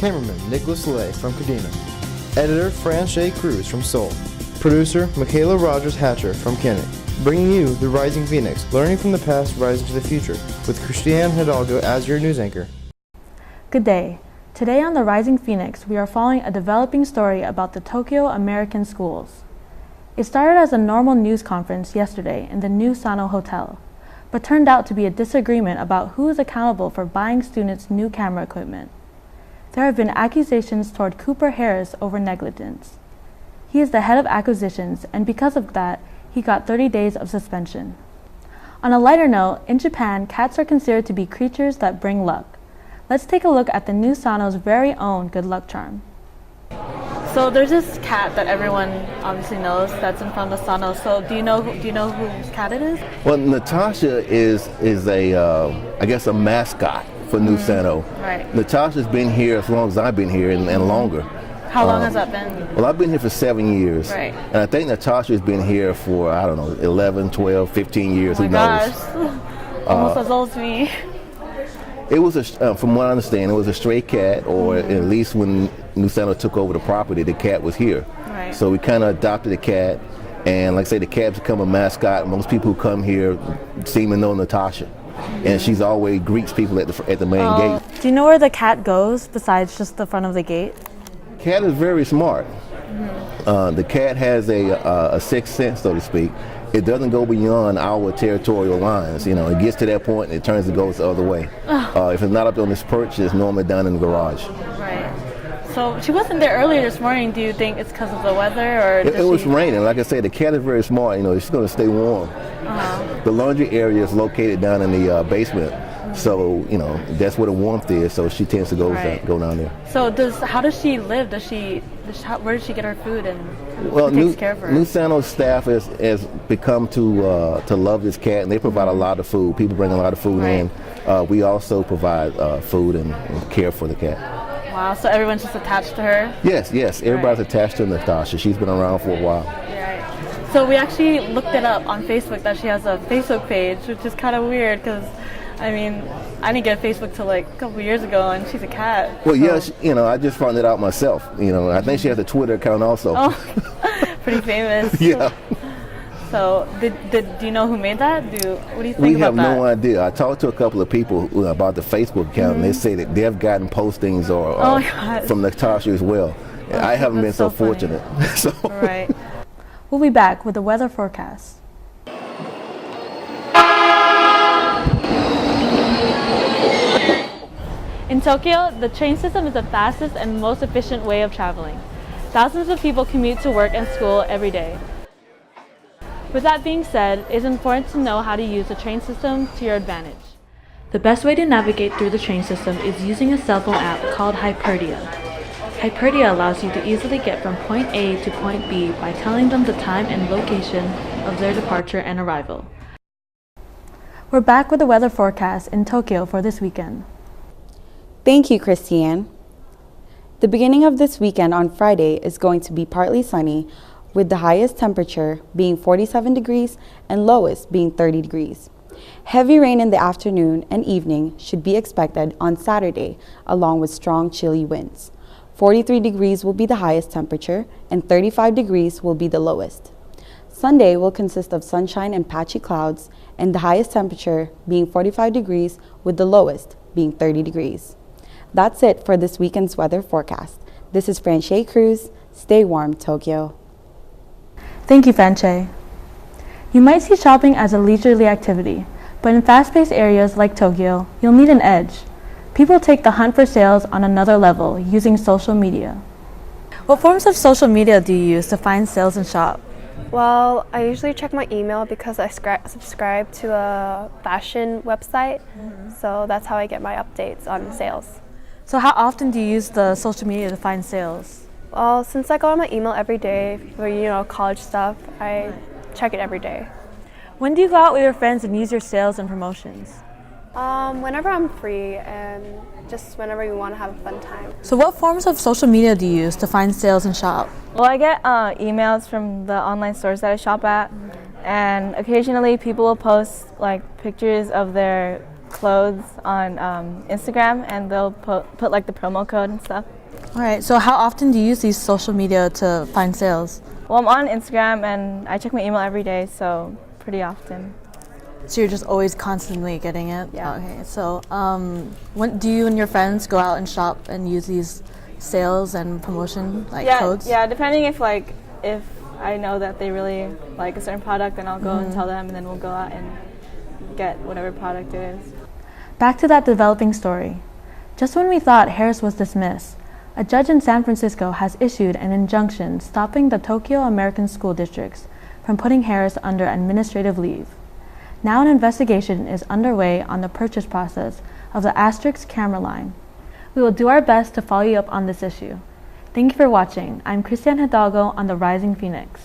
Cameraman Nicholas Lay from Kadena. Editor Franche Cruz from Seoul. Producer Michaela Rogers Hatcher from Kennet. Bringing you The Rising Phoenix, learning from the past, rising to the future, with Christiane Hidalgo as your news anchor. Good day. Today on The Rising Phoenix, we are following a developing story about the Tokyo American schools. It started as a normal news conference yesterday in the new Sano Hotel, but turned out to be a disagreement about who is accountable for buying students new camera equipment. There have been accusations toward Cooper Harris over negligence. He is the head of acquisitions, and because of that, he got 30 days of suspension. On a lighter note, in Japan, cats are considered to be creatures that bring luck. Let's take a look at the new Sano's very own good luck charm. So there's this cat that everyone obviously knows that's in front of Sano. So do you know whose cat it is? Well, Natasha is I guess a mascot for New Sano. Right. Natasha's been here as long as I've been here and longer. How long has that been? Well, I've been here for 7 years. Right. And I think Natasha's been here for, 11, 12, 15 years. Oh my who knows? Gosh. Almost as old as me. It was, from what I understand, it was a stray cat, or at least when New Sano took over the property, the cat was here. Right. So we kind of adopted the cat, and like I say, the cat's become a mascot. Most people who come here seem to know Natasha, and she's always greets people at the main gate. Do you know where the cat goes besides just the front of the gate? Cat is very smart. The cat has a sixth sense, so to speak. It doesn't go beyond our territorial lines. You know, it gets to that point and it turns and goes the other way. If it's not up on this perch, it's normally down in the garage. Right. So she wasn't there earlier this morning. Do you think it's because of the weather, or It was raining. Like I said, the cat is very smart. You know, she's going to stay warm. The laundry area is located down in the basement. So, you know, that's where the warmth is, so she tends to go down there. So how does she live? Where does she get her food, and who takes care of her? New Sano's staff has become to love this cat, and they provide a lot of food. People bring a lot of food in. We also provide food and care for the cat. Wow, so everyone's just attached to her? Yes, everybody's attached to Natasha. She's been around for a while. Right. So we actually looked it up on Facebook that she has a Facebook page, which is kind of weird because I mean, I didn't get Facebook till like a couple years ago, and she's a cat. Well, so. Yeah, I just found it out myself. You know, I think she has a Twitter account also. Oh, pretty famous. Yeah. So, do you know who made that? What do you think about that? We have no idea. I talked to a couple of people about the Facebook account, and they say that they've gotten postings from Natasha as well. I haven't been so fortunate. So. Right. We'll be back with the weather forecast. In Tokyo, the train system is the fastest and most efficient way of traveling. Thousands of people commute to work and school every day. With that being said, it is important to know how to use the train system to your advantage. The best way to navigate through the train system is using a cell phone app called Hyperdia. Hyperdia allows you to easily get from point A to point B by telling them the time and location of their departure and arrival. We're back with the weather forecast in Tokyo for this weekend. Thank you, Christiane. The beginning of this weekend on Friday is going to be partly sunny, with the highest temperature being 47 degrees and lowest being 30 degrees. Heavy rain in the afternoon and evening should be expected on Saturday, along with strong chilly winds. 43 degrees will be the highest temperature and 35 degrees will be the lowest. Sunday will consist of sunshine and patchy clouds, and the highest temperature being 45 degrees with the lowest being 30 degrees. That's it for this weekend's weather forecast. This is Franche Cruz. Stay warm, Tokyo. Thank you, Franche. You might see shopping as a leisurely activity, but in fast-paced areas like Tokyo, you'll need an edge. People take the hunt for sales on another level using social media. What forms of social media do you use to find sales and shop? Well, I usually check my email because I subscribe to a fashion website, so that's how I get my updates on sales. So how often do you use the social media to find sales? Well, since I go on my email every day for college stuff, I check it every day. When do you go out with your friends and use your sales and promotions? Whenever I'm free and just whenever we want to have a fun time. So what forms of social media do you use to find sales and shop? Well, I get emails from the online stores that I shop at, and occasionally people will post like pictures of their clothes on Instagram, and they'll put like the promo code and stuff. All right, so how often do you use these social media to find sales? Well, I'm on Instagram and I check my email every day, so pretty often. So you're just always constantly getting it? Yeah. Okay, so when do you and your friends go out and shop and use these sales and promotion codes? Yeah, depending if I know that they really like a certain product, then I'll go and tell them, and then we'll go out and get whatever product it is. Back to that developing story. Just when we thought Harris was dismissed, a judge in San Francisco has issued an injunction stopping the Tokyo American school districts from putting Harris under administrative leave. Now an investigation is underway on the purchase process of the Asterix camera line. We will do our best to follow you up on this issue. Thank you for watching. I'm Christian Hidalgo on the Rising Phoenix.